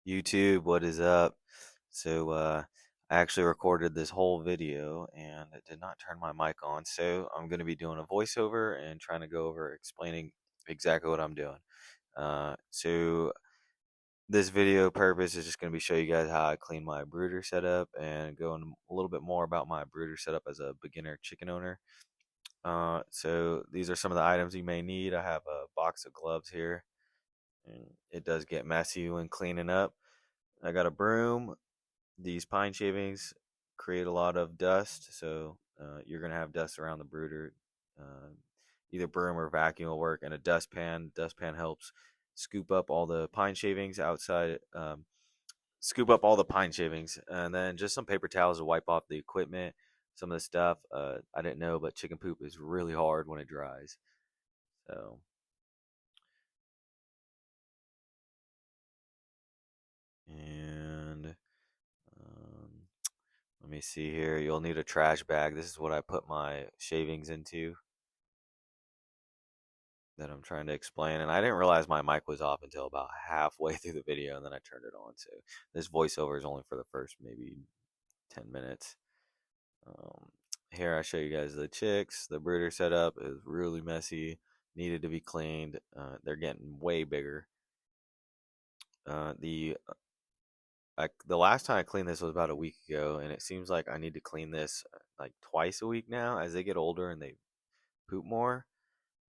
YouTube, what is up? I actually recorded this whole video and it did not turn my mic on, so I'm going to be doing a voiceover and trying to go over explaining exactly what I'm doing. So this video purpose is just going to be show you guys how I clean my brooder setup and go into a little bit more about my brooder setup as a beginner chicken owner. So these are some of the items you may need. I have a box of gloves here, and it does get messy when cleaning up. I got a broom. These pine shavings create a lot of dust, so you're gonna have dust around the brooder. Uh, Either broom or vacuum will work, and a dustpan. Dustpan helps scoop up all the pine shavings outside. Scoop up all the pine shavings, and then just some paper towels to wipe off the equipment. Some of the stuff I didn't know, but chicken poop is really hard when it dries. So, and um, let me see here. You'll need a trash bag. This is what I put my shavings into that I'm trying to explain. And I didn't realize my mic was off until about halfway through the video, and then I turned it on. So this voiceover is only for the first maybe 10 minutes. Um, Here I show you guys the chicks. The brooder setup is really messy, needed to be cleaned. They're getting way bigger. The last time I cleaned this was about a week ago, and it seems like I need to clean this like twice a week now as they get older and they poop more.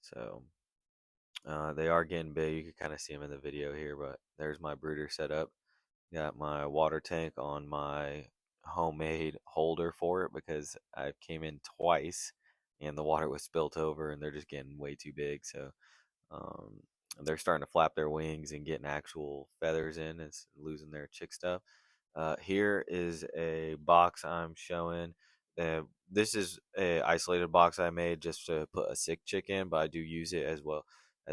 So they are getting big. You can kind of see them in the video here, but there's my brooder setup. Got my water tank on my homemade holder for it because I came in twice and the water was spilt over and they're just getting way too big. So um, they're starting to flap their wings and getting actual feathers in and losing their chick stuff. Here is a box I'm showing. This is a isolated box I made just to put a sick chick in, but I do use it as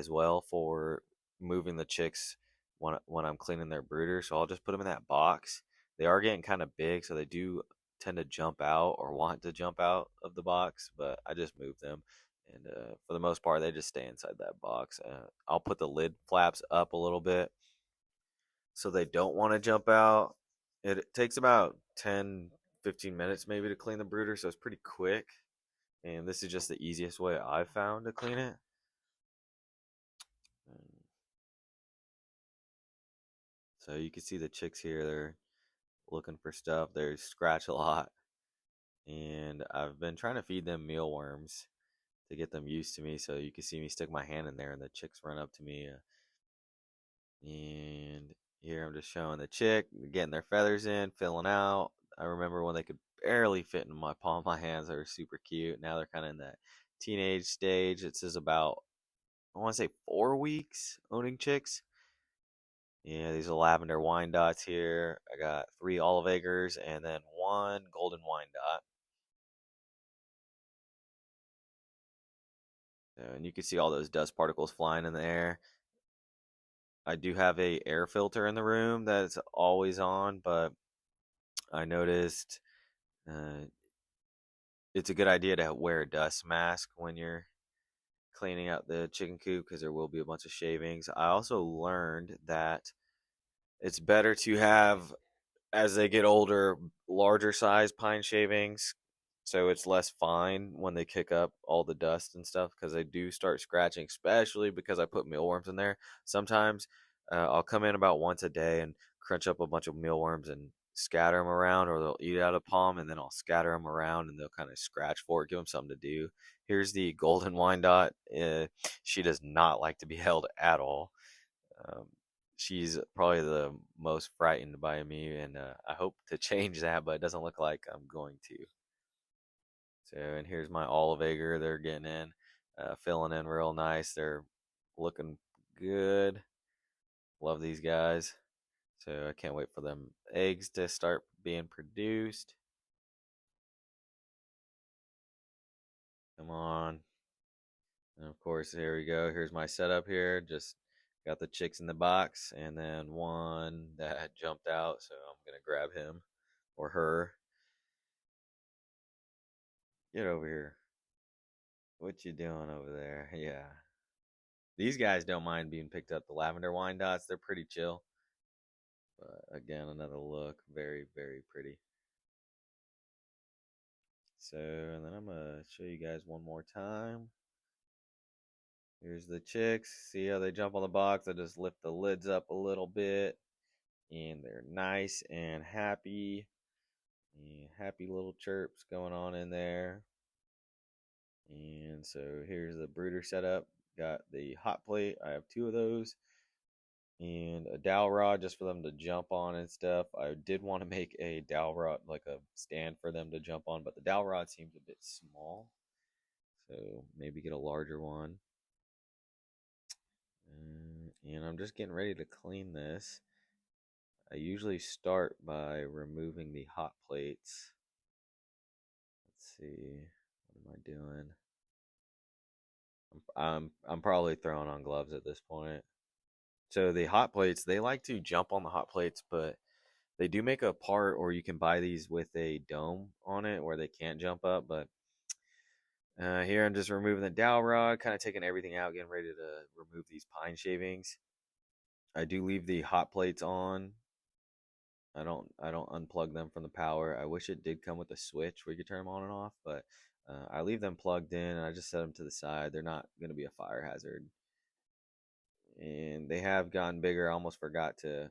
well for moving the chicks when I'm cleaning their brooder. So I'll just put them in that box. They are getting kind of big, so they do tend to jump out or want to jump out of the box, but I just move them. And for the most part, they just stay inside that box. I'll put the lid flaps up a little bit so they don't want to jump out. It takes about 10, 15 minutes maybe to clean the brooder, so it's pretty quick. And this is just the easiest way I've found to clean it. So you can see the chicks here, they're looking for stuff. They scratch a lot. And I've been trying to feed them mealworms to get them used to me. So you can see me stick my hand in there and the chicks run up to me. And here I'm just showing the chick getting their feathers in, filling out. I remember when they could barely fit in my palm of my hands. They were super cute. Now they're kind of in that teenage stage. It says about, I want to say 4 weeks owning chicks. Yeah, these are lavender Wyandottes here. I got 3 olive eggers and then 1 golden Wyandotte. And you can see all those dust particles flying in the air. I do have a air filter in the room that's always on, but I noticed uh, it's a good idea to wear a dust mask when you're cleaning out the chicken coop because there will be a bunch of shavings. I also learned that it's better to have, as they get older, larger size pine shavings so it's less fine when they kick up all the dust and stuff because they do start scratching, especially because I put mealworms in there. Sometimes I'll come in about once a day and crunch up a bunch of mealworms and scatter them around, or they'll eat out of palm, and then I'll scatter them around and they'll kind of scratch for it, give them something to do. Here's the golden Wyandotte. She does not like to be held at all. Um, she's probably the most frightened by me, and I hope to change that, but it doesn't look like I'm going to. So, and here's my olive egger. They're getting in, filling in real nice. They're looking good. Love these guys. So I can't wait for them eggs to start being produced. Come on. And of course, here we go. Here's my setup here. Just got the chicks in the box, and then one that jumped out. So I'm gonna grab him or her. Get over here. What you doing over there? Yeah. These guys don't mind being picked up. The lavender Wyandottes, they're pretty chill. But again, another look, very, very pretty. So, and then I'm gonna show you guys one more time. Here's the chicks. See how they jump on the box? I just lift the lids up a little bit, and they're nice and happy. And happy little chirps going on in there. And so here's the brooder setup. Got the hot plate. I have two of those. And a dowel rod just for them to jump on and stuff. I did want to make a dowel rod, like a stand for them to jump on, but the dowel rod seems a bit small. So maybe get a larger one. And I'm just getting ready to clean this. I usually start by removing the hot plates. Let's see, what am I doing? I'm probably throwing on gloves at this point. So the hot plates, they like to jump on the hot plates, but they do make a part, or you can buy these with a dome on it where they can't jump up. But here I'm just removing the dowel rod, kind of taking everything out, getting ready to remove these pine shavings. I do leave the hot plates on. I don't unplug them from the power. I wish it did come with a switch where you could turn them on and off, but I leave them plugged in and I just set them to the side. They're not going to be a fire hazard. And they have gotten bigger. I almost forgot to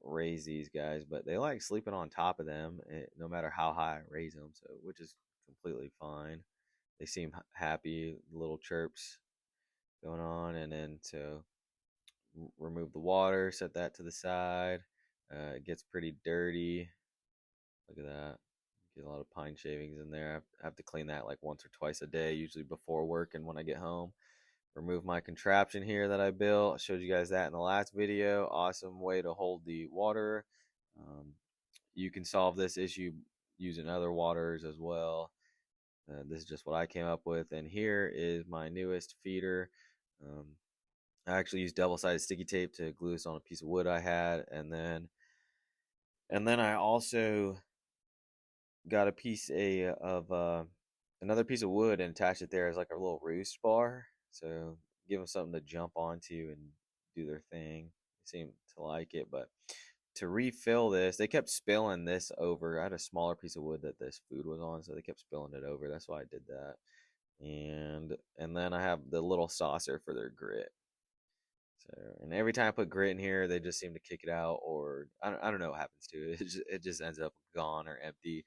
raise these guys, but they like sleeping on top of them no matter how high I raise them, so which is completely fine. They seem happy, little chirps going on, and then to remove the water, set that to the side. It gets pretty dirty. Look at that. Get a lot of pine shavings in there. I have to clean that like once or twice a day, usually before work and when I get home. Remove my contraption here that I built. I showed you guys that in the last video. Awesome way to hold the water. Um, you can solve this issue using other waters as well. This is just what I came up with. And here is my newest feeder. Um, I actually used double-sided sticky tape to glue this on a piece of wood I had, and then I also got a piece of another piece of wood and attached it there as like a little roost bar. So give them something to jump onto and do their thing. They seem to like it, but to refill this, they kept spilling this over. I had a smaller piece of wood that this food was on, so they kept spilling it over. That's why I did that. And then I have the little saucer for their grit. So, and every time I put grit in here, they just seem to kick it out, or I don't know what happens to it. It just ends up gone or empty.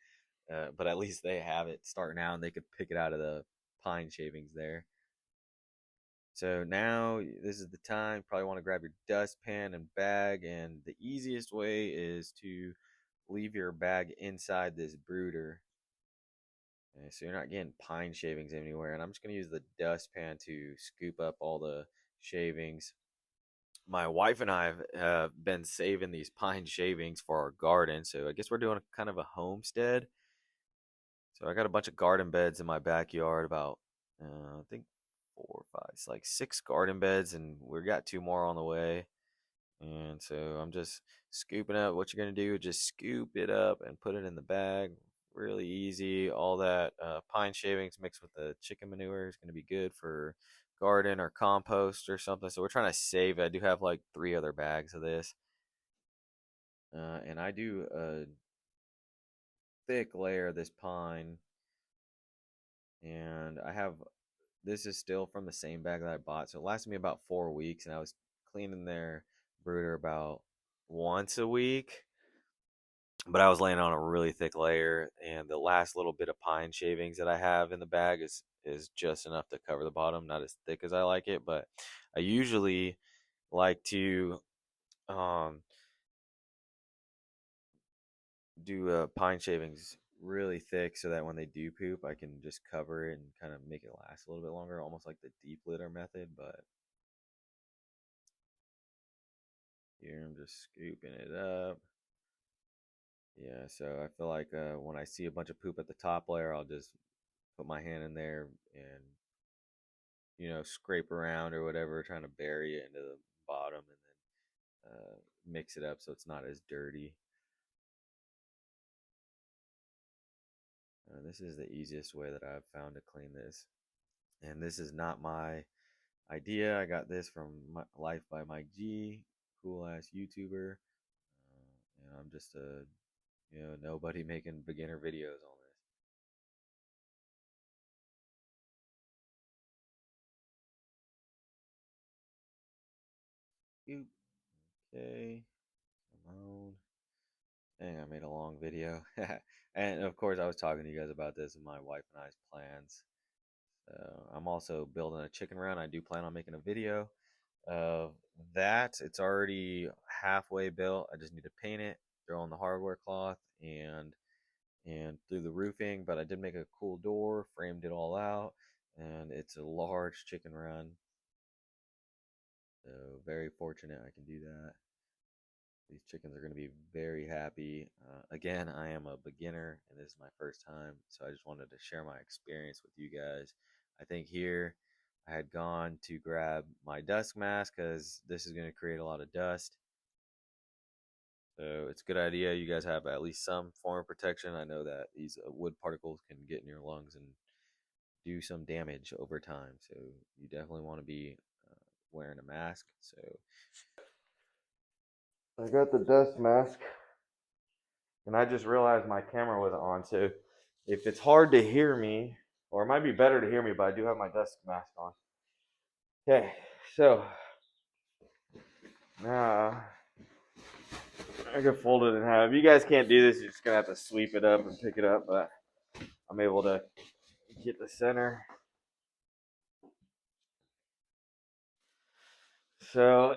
But at least they have it starting out, and they could pick it out of the pine shavings there. So now this is the time. Probably want to grab your dustpan and bag, and the easiest way is to leave your bag inside this brooder. Okay, so you're not getting pine shavings anywhere. And I'm just going to use the dustpan to scoop up all the shavings. My wife and I have been saving these pine shavings for our garden, so I guess we're doing kind of a homestead. So I got a bunch of garden beds in my backyard, about I think 4 or 5, it's like 6 garden beds, and we got 2 more on the way. And so I'm just scooping up. What you're gonna do, just scoop it up and put it in the bag. Really easy. All that pine shavings mixed with the chicken manure is gonna be good for garden or compost or something. So we're trying to save it. I do have like 3 other bags of this, and I do a thick layer of this pine, and I have this is still from the same bag that I bought, so it lasted me about 4 weeks, and I was cleaning their brooder about once a week. But I was laying on a really thick layer, and the last little bit of pine shavings that I have in the bag is just enough to cover the bottom, not as thick as I like it. But I usually like to um, do pine shavings really thick so that when they do poop, I can just cover it and kind of make it last a little bit longer, almost like the deep litter method. But here I'm just scooping it up. Yeah, so I feel like when I see a bunch of poop at the top layer, I'll just put my hand in there and scrape around or whatever, trying to bury it into the bottom, and then mix it up so it's not as dirty. This is the easiest way that I've found to clean this, and this is not my idea. I got this from Life by Mike G, cool ass YouTuber. I'm just a nobody making beginner videos on this. Oop. Okay, come on. Dang, I made a long video. And of course, I was talking to you guys about this and my wife and I's plans. So I'm also building a chicken run. I do plan on making a video of that. It's already halfway built. I just need to paint it, throw on the hardware cloth, and through the roofing. But I did make a cool door, framed it all out, and it's a large chicken run. So very fortunate I can do that. These chickens are going to be very happy. Again, I am a beginner and this is my first time, so I just wanted to share my experience with you guys. I think here I had gone to grab my dust mask because this is going to create a lot of dust. So it's a good idea you guys have at least some form of protection. I know that these wood particles can get in your lungs and do some damage over time. So you definitely want to be wearing a mask. So I got the dust mask. And I just realized my camera wasn't on. So if it's hard to hear me, or it might be better to hear me, but I do have my dust mask on. Okay, so now I can fold it in half. If you guys can't do this, you're just gonna have to sweep it up and pick it up. But I'm able to get the center. So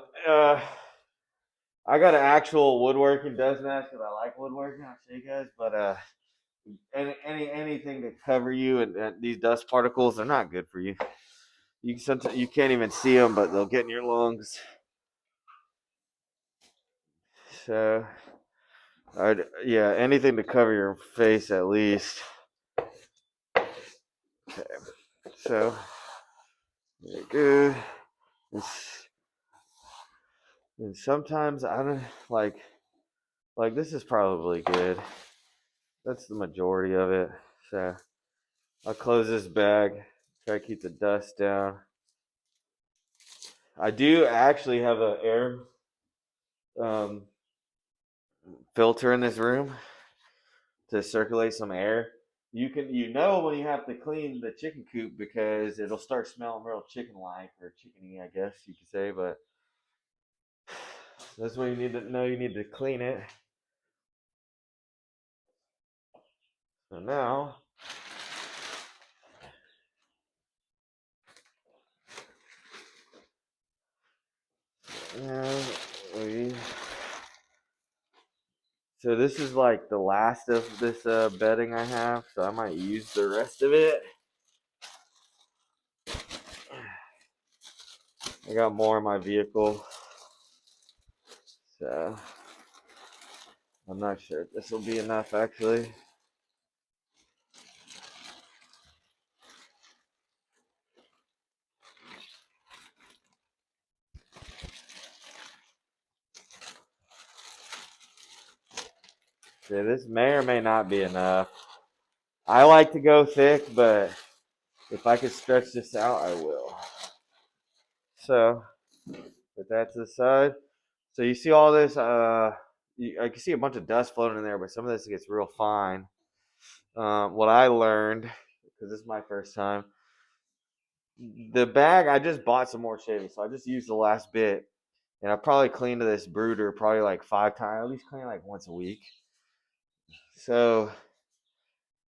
I got an actual woodworking dust mask because I like woodworking. I'll show you guys, but anything to cover you and these dust particles, they're not good for you. Sometimes you can't even see them, but they'll get in your lungs. So, yeah, anything to cover your face at least. Okay, so very good. And sometimes I don't like this is probably good. That's the majority of it. So I'll close this bag. Try to keep the dust down. I do actually have an air um, filter in this room to circulate some air. You know when you have to clean the chicken coop because it'll start smelling real chicken like or chickeny, I guess you could say, but that's when you need to know you need to clean it. So now uh, we so this is like the last of this bedding I have, so I might use the rest of it. I got more in my vehicle, so I'm not sure if this will be enough actually. Yeah, this may or may not be enough. I like to go thick, but if I could stretch this out, I will. So put that to the side. So you see all this, I can see a bunch of dust floating in there, but some of this gets real fine. What I learned, because this is my first time, the bag, I just bought some more shavings, so I just used the last bit. And I probably cleaned this brooder probably like 5 times, at least clean like once a week. So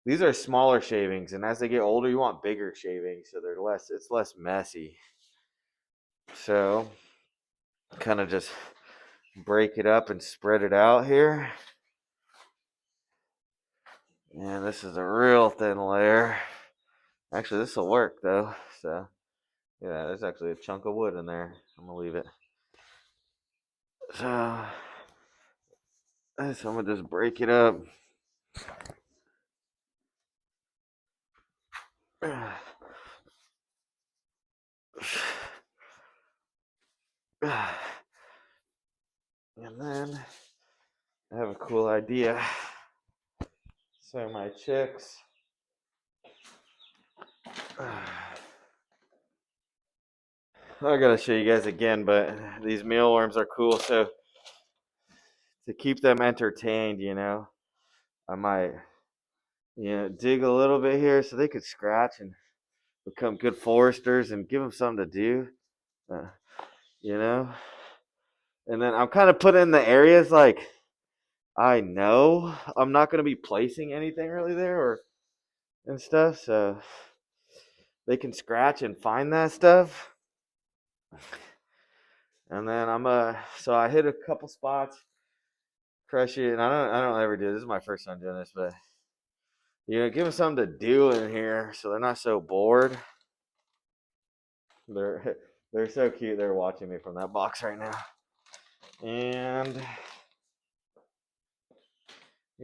these are smaller shavings, and as they get older, you want bigger shavings, so it's less messy. So kind of just break it up and spread it out here. And this is a real thin layer. Actually, this will work though. So yeah, there's actually a chunk of wood in there. I'm gonna leave it. So I'm gonna just break it up. And then I have a cool idea. So my chicks. I gotta show you guys again, but these mealworms are cool. So to keep them entertained, I might, dig a little bit here so they could scratch and become good foresters and give them something to do, uh, you know. And then I'm kind of putting in the areas like I know I'm not going to be placing anything really there or and stuff, so they can scratch and find that stuff. And then so I hit a couple spots, crush it, and I don't ever do this. This is my first time doing this, but give them something to do in here so they're not so bored. They're they're so cute. They're watching me from that box right now. And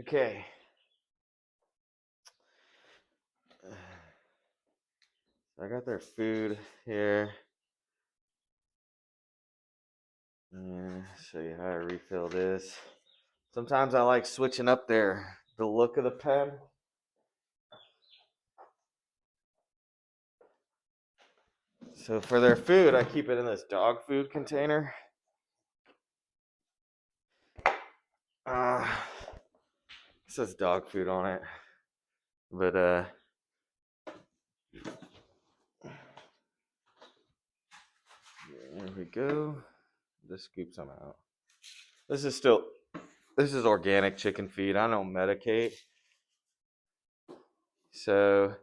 okay. I got their food here. And show you how to refill this. Sometimes I like switching up the look of the pen. So for their food, I keep it in this dog food container. Uh, it says dog food on it, but there we go. Just scoop some out. This is still this is organic chicken feed. I don't medicate. So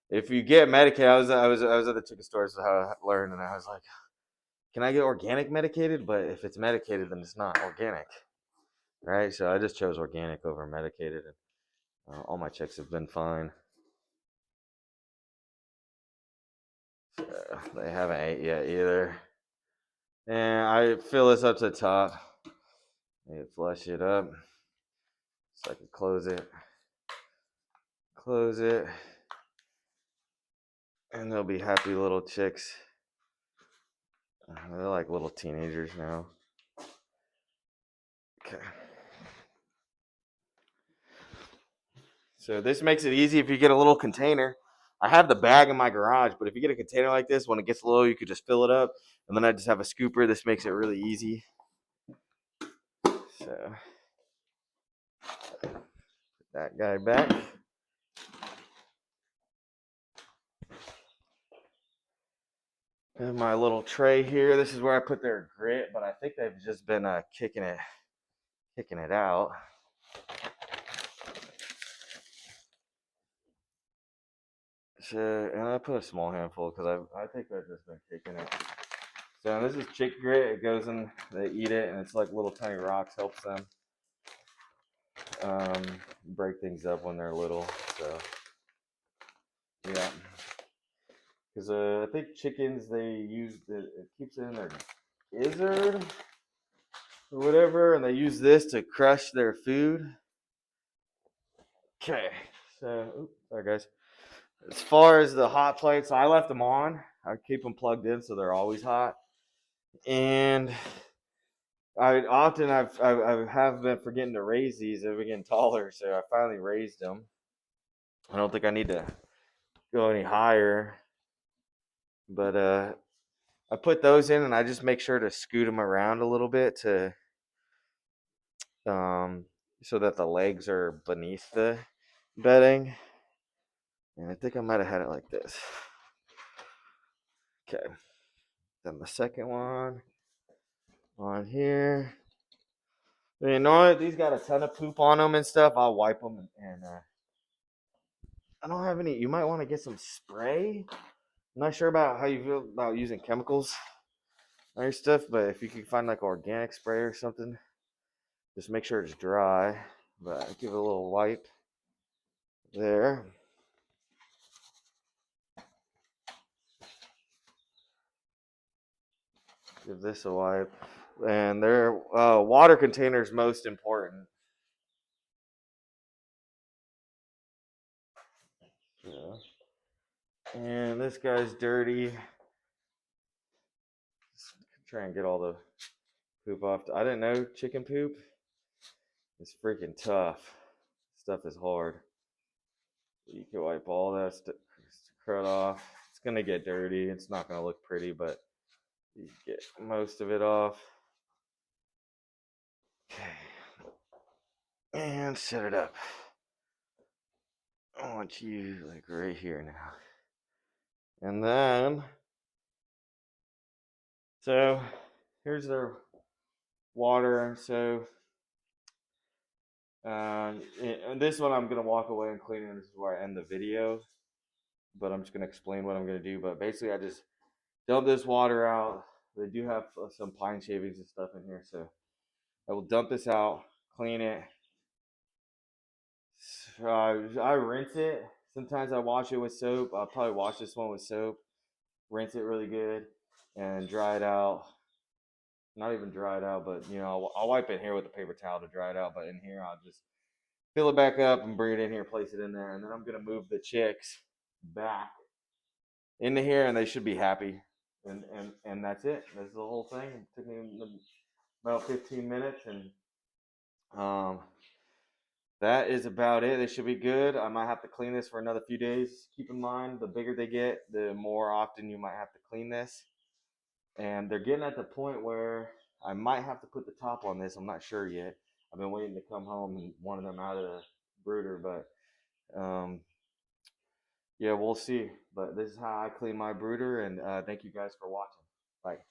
if you get medicated, I was at the chicken store, so how I learned, and I was like, can I get organic medicated? But if it's medicated, then it's not organic, right? So I just chose organic over medicated, and all my chicks have been fine. So they haven't ate yet either. And I fill this up to the top. And flush it up so I can close it, and they'll be happy little chicks. They're like little teenagers now. Okay. So this makes it easy if you get a little container. I have the bag in my garage, but if you get a container like this, when it gets low, you could just fill it up, and then I just have a scooper. This makes it really easy. So put that guy back. And my little tray here. This is where I put their grit, but I think they've just been kicking it out. So, and I put a small handful because I think they've just been kicking it. So this is chick grit. It goes in, they eat it, and it's like little tiny rocks. Helps them break things up when they're little. So yeah, because I think chickens they use it keeps it in their gizzard or whatever, and they use this to crush their food. Okay, so oops, sorry guys. As far as the hot plates, I left them on. I keep them plugged in so they're always hot. And I have been forgetting to raise these. They've been getting taller, so I finally raised them. I don't think I need to go any higher, but I put those in, and I just make sure to scoot them around a little bit to um so that the legs are beneath the bedding. And I think I might have had it like this. Okay, then the second one on here. You know, these got a ton of poop on them and stuff. I'll wipe them, and I don't have any. You might want to get some spray. I'm not sure about how you feel about using chemicals on your stuff, but if you can find like organic spray or something, just make sure it's dry. But give it a little wipe there. Give this a wipe. And their water container is most important. Yeah. And this guy's dirty. Just try and get all the poop off. I didn't know chicken poop is freaking tough. Stuff is hard. You can wipe all that crud off. It's gonna get dirty. It's not gonna look pretty, but you get most of it off. Okay. and set it up. I want you like right here now. And then, so here's their water. So and this one I'm gonna walk away and clean it. This is where I end the video. But I'm just gonna explain what I'm gonna do. But basically, I just dump this water out. They do have some pine shavings and stuff in here, so I will dump this out, clean it. I rinse it. Sometimes I wash it with soap. I'll probably wash this one with soap, rinse it really good, and dry it out. Not even dry it out, but I'll wipe it here with a paper towel to dry it out. But in here, I'll just fill it back up and bring it in here, place it in there, and then I'm gonna move the chicks back into here, and they should be happy. And that's it. That's the whole thing. It took me about 15 minutes, and um, that is about it. They should be good. I might have to clean this for another few days. Keep in mind, the bigger they get, the more often you might have to clean this. And they're getting at the point where I might have to put the top on this. I'm not sure yet. I've been waiting to come home and wanted them out of the brooder, but yeah, we'll see. But this is how I clean my brooder, and thank you guys for watching. Bye.